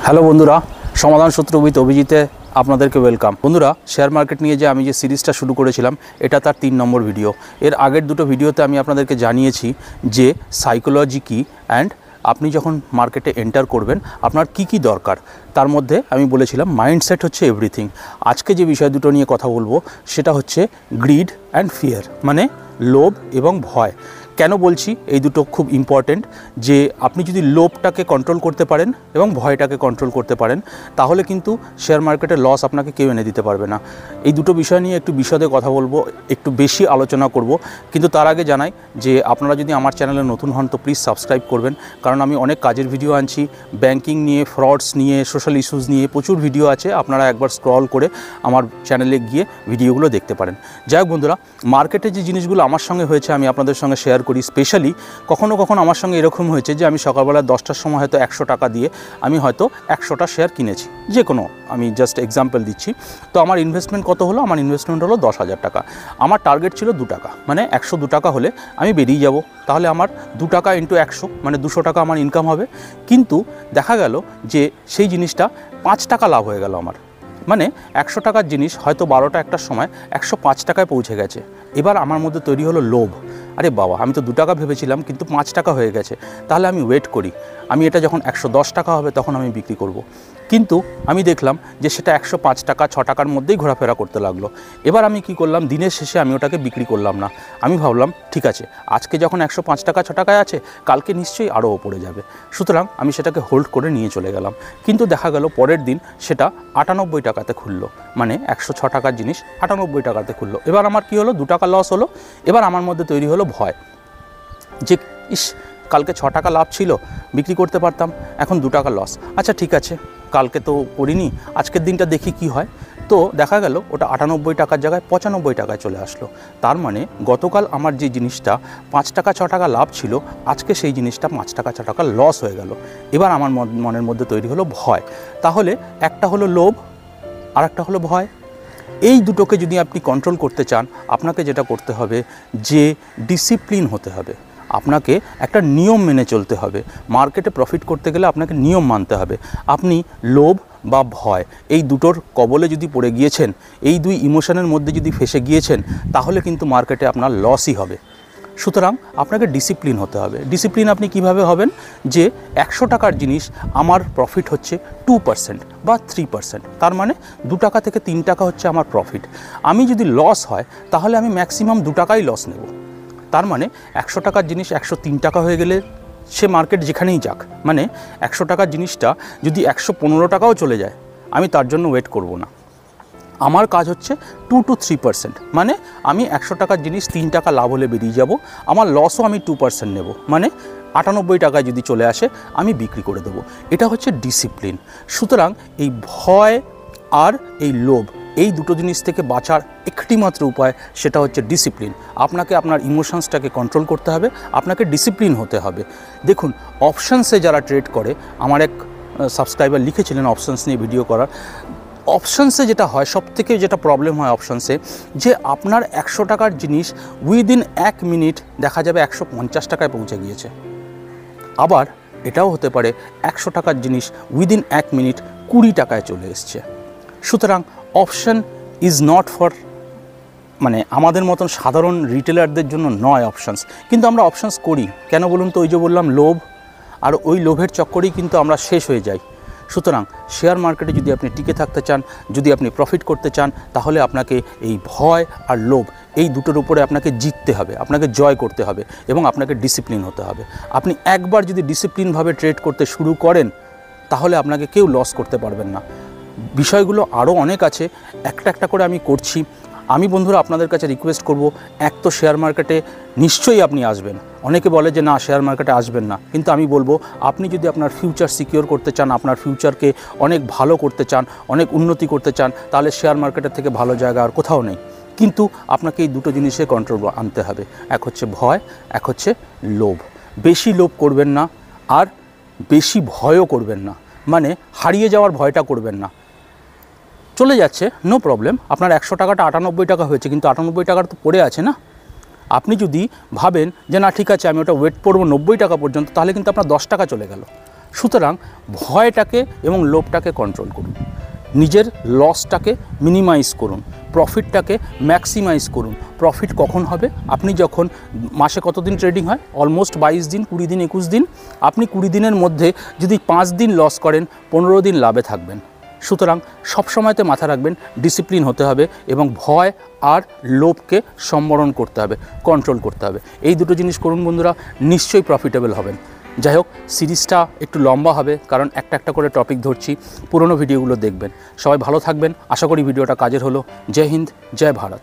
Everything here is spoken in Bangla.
হ্যালো বন্ধুরা, সমাধান সূত্র উইথ অভিজিতে আপনাদেরকে ওয়েলকাম। বন্ধুরা, শেয়ার মার্কেট নিয়ে যে আমি যে সিরিজটা শুরু করেছিলাম এটা তার 3 নম্বর ভিডিও। এর আগের দুটো ভিডিওতে আমি আপনাদেরকে জানিয়েছি যে সাইকোলজি কী অ্যান্ড আপনি যখন মার্কেটে এন্টার করবেন আপনার কি কি দরকার। তার মধ্যে আমি বলেছিলাম মাইন্ডসেট হচ্ছে এভরিথিং। আজকে যে বিষয় দুটো নিয়ে কথা বলবো সেটা হচ্ছে গ্রিড অ্যান্ড ফিয়ার, মানে লোভ এবং ভয়। কেন বলছি এই দুটো খুব ইম্পর্টেন্ট, যে আপনি যদি লোভটাকে কন্ট্রোল করতে পারেন এবং ভয়টাকে কন্ট্রোল করতে পারেন তাহলে কিন্তু শেয়ার মার্কেটের লস আপনাকে কেউ এনে দিতে পারবে না। এই দুটো বিষয় নিয়ে একটু বিশদে কথা বলবো, একটু বেশি আলোচনা করব, কিন্তু তার আগে জানাই যে আপনারা যদি আমার চ্যানেলে নতুন হন তো প্লিজ সাবস্ক্রাইব করবেন, কারণ আমি অনেক কাজের ভিডিও আনছি, ব্যাংকিং নিয়ে, ফ্রডস নিয়ে, সোশ্যাল ইস্যুস নিয়ে প্রচুর ভিডিও আছে। আপনারা একবার স্ক্রল করে আমার চ্যানেলে গিয়ে ভিডিওগুলো দেখতে পারেন। যাই হোক বন্ধুরা, মার্কেটে যে জিনিসগুলো আমার সঙ্গে হয়েছে আমি আপনাদের সঙ্গে শেয়ার করি। স্পেশালি কখনো কখনো আমার সঙ্গে এরকম হয়েছে যে আমি সকালবেলা 10টার সময় হয়তো 100 টাকা দিয়ে আমি হয়তো 100টা শেয়ার কিনেছি, যে কোনো, আমি জাস্ট এক্সাম্পল দিচ্ছি। তো আমার ইনভেস্টমেন্ট কত হলো? আমার ইনভেস্টমেন্ট হলো 10,000 টাকা। আমার টার্গেট ছিল 2 টাকা, মানে 102 টাকা হলে আমি বেরিয়ে যাব, তাহলে আমার 2 টাকা ইন্টু 100 মানে 200 টাকা আমার ইনকাম হবে। কিন্তু দেখা গেল যে সেই জিনিসটা 5 টাকা লাভ হয়ে গেল আমার, মানে 100 টাকার জিনিস হয়তো 12টা একটার সময় 105 টাকায় পৌঁছে গেছে। এবার আমার মধ্যে তৈরি হলো লোভ। আরে বাবা, আমি তো 2 টাকা ভেবেছিলাম কিন্তু 5 টাকা হয়ে গেছে, তাহলে আমি ওয়েট করি, আমি এটা যখন 110 টাকা হবে তখন আমি বিক্রি করব। কিন্তু আমি দেখলাম যে সেটা 105 টাকা 6 টাকার মধ্যেই ঘোরাফেরা করতে লাগলো। এবার আমি কি করলাম, দিনের শেষে আমি ওটাকে বিক্রি করলাম না। আমি ভাবলাম ঠিক আছে, আজকে যখন 105 টাকা 6 টাকায় আছে, কালকে নিশ্চয়ই আরও ওপরে যাবে, সুতরাং আমি সেটাকে হোল্ড করে নিয়ে চলে গেলাম। কিন্তু দেখা গেল পরের দিন সেটা 98 টাকাতে খুললো, মানে 106 টাকার জিনিস 98 টাকাতে খুললো। এবার আমার কি হলো, 2 টাকা লস হলো। এবার আমার মধ্যে তৈরি হলো ভয়, যে ইস, কালকে 6 টাকা লাভ ছিল, বিক্রি করতে পারতাম, এখন 2 টাকা লস। আচ্ছা ঠিক আছে, কালকে তো করিনি, আজকের দিনটা দেখি কি হয়। তো দেখা গেল ওটা 98 টাকার জায়গায় 95 টাকায় চলে আসলো। তার মানে গতকাল আমার যে জিনিসটা 5 টাকা 6 টাকা লাভ ছিল, আজকে সেই জিনিসটা 5 টাকা 6 টাকা লস হয়ে গেল। এবার আমার মনের মধ্যে তৈরি হলো ভয়। তাহলে একটা হলো লোভ আর একটা হলো ভয়। এই দুটোকে যদি আপনি কন্ট্রোল করতে চান, আপনাকে যেটা করতে হবে যে ডিসিপ্লিন হতে হবে, আপনাকে একটা নিয়ম মেনে চলতে হবে। মার্কেটে প্রফিট করতে গেলে আপনাকে নিয়ম মানতে হবে। আপনি লোভ বা ভয় এই দুটোর কবলে যদি পড়ে গিয়েছেন, এই দুই ইমোশনের মধ্যে যদি ফেসে গিয়েছেন, তাহলে কিন্তু মার্কেটে আপনার লসই হবে। সুতরাং আপনাকে ডিসিপ্লিন হতে হবে। ডিসিপ্লিন আপনি কিভাবে হবেন, যে 100 টাকার জিনিস আমার প্রফিট হচ্ছে 2% বা 3%, তার মানে 2 টাকা থেকে 3 টাকা হচ্ছে আমার প্রফিট। আমি যদি লস হয় তাহলে আমি ম্যাক্সিমাম 2 টাকাই লস নেব। তার মানে 100 টাকার জিনিস 103 টাকা হয়ে গেলে সে মার্কেট যেখানেই যাক, মানে 100 টাকার জিনিসটা যদি 115 টাকাও চলে যায়, আমি তার জন্য ওয়েট করব না। আমার কাজ হচ্ছে 2 to 3%, মানে আমি 100 টাকার জিনিস 3 টাকা লাভ হলে বেরিয়ে যাব, আমার লসও আমি 2% নেব, মানে 98 টাকায় যদি চলে আসে আমি বিক্রি করে দেবো। এটা হচ্ছে ডিসিপ্লিন। সুতরাং এই ভয় আর এই লোভ, এই দুটো জিনিস থেকে বাঁচার একটি মাত্র উপায়, সেটা হচ্ছে ডিসিপ্লিন। আপনাকে আপনার ইমোশনসটাকে কন্ট্রোল করতে হবে, আপনাকে ডিসিপ্লিন হতে হবে। দেখুন, অপশানসে যারা ট্রেড করে, আমার এক সাবস্ক্রাইবার লিখেছিলেন অপশানস নিয়ে ভিডিও করার। অপশানসে যেটা হয়, সবথেকে যেটা প্রবলেম হয় অপশানসে, যে আপনার 100 টাকার জিনিস উইদিন 1 মিনিট দেখা যাবে 150 টাকায় পৌঁছে গিয়েছে। আবার এটাও হতে পারে 100 টাকার জিনিস উইদিন 1 মিনিট 20 টাকায় চলে এসছে। সুতরাং অপশান ইজ নট ফর, মানে আমাদের মতন সাধারণ রিটেলারদের জন্য নয় অপশানস। কিন্তু আমরা অপশানস করি কেন বলুন তো? ওই যে বললাম লোভ, আর ওই লোভের চক্করেই কিন্তু আমরা শেষ হয়ে যাই। সুতরাং শেয়ার মার্কেটে যদি আপনি টিকে থাকতে চান, যদি আপনি প্রফিট করতে চান, তাহলে আপনাকে এই ভয় আর লোভ এই দুটোর উপরে আপনাকে জিততে হবে, আপনাকে জয় করতে হবে এবং আপনাকে ডিসিপ্লিন হতে হবে। আপনি একবার যদি ডিসিপ্লিনভাবে ট্রেড করতে শুরু করেন, তাহলে আপনাকে কেউ লস করতে পারবেন না। বিষয়গুলো আরও অনেক আছে, একটা একটা করে আমি করছি। আমি বন্ধুরা আপনাদের কাছে রিকোয়েস্ট করব, এক তো শেয়ার মার্কেটে নিশ্চয়ই আপনি আসবেন। অনেকে বলে যে না, শেয়ার মার্কেটে আসবেন না, কিন্তু আমি বলবো আপনি যদি আপনার ফিউচার সিকিওর করতে চান, আপনার ফিউচারকে অনেক ভালো করতে চান, অনেক উন্নতি করতে চান, তাহলে শেয়ার মার্কেটের থেকে ভালো জায়গা আর কোথাও নেই। কিন্তু আপনাকে এই দুটো জিনিসে কন্ট্রোল আনতে হবে, এক হচ্ছে ভয়, এক হচ্ছে লোভ। বেশি লোভ করবেন না আর বেশি ভয়ও করবেন না, মানে হারিয়ে যাওয়ার ভয়টা করবেন না। চলে যাচ্ছে, নো প্রবলেম, আপনার 100 টাকাটা 98 টাকা হয়েছে, কিন্তু 98 টাকার তো পড়ে আছে না। আপনি যদি ভাবেন যে না ঠিক আছে আমি ওটা ওয়েট করবো 90 টাকা পর্যন্ত, তাহলে কিন্তু আপনার 10 টাকা চলে গেল। সুতরাং ভয়টাকে এবং লোভটাকে কন্ট্রোল করুন, নিজের লসটাকে মিনিমাইজ করুন, প্রফিটটাকে ম্যাক্সিমাইজ করুন। প্রফিট কখন হবে? আপনি যখন মাসে কতদিন ট্রেডিং হয়? অলমোস্ট 22 দিন, 20 দিন, 21 দিন। আপনি 20 দিনের মধ্যে যদি 5 দিন লস করেন, 15 দিন লাভে থাকবেন। সুতরাং সবসময়তে মাথা রাখবেন, ডিসিপ্লিন হতে হবে এবং ভয় আর লোভকে সম্বরণ করতে হবে, কন্ট্রোল করতে হবে। এই দুটো জিনিস করুন বন্ধুরা, নিশ্চয়ই প্রফিটেবল হবেন। যাই হোক, সিরিজটা একটু লম্বা হবে কারণ একটা একটা করে টপিক ধরছি। পুরনো ভিডিওগুলো দেখবেন। সবাই ভালো থাকবেন। আশা করি ভিডিওটা কাজের হলো। জয় হিন্দ, জয় ভারত।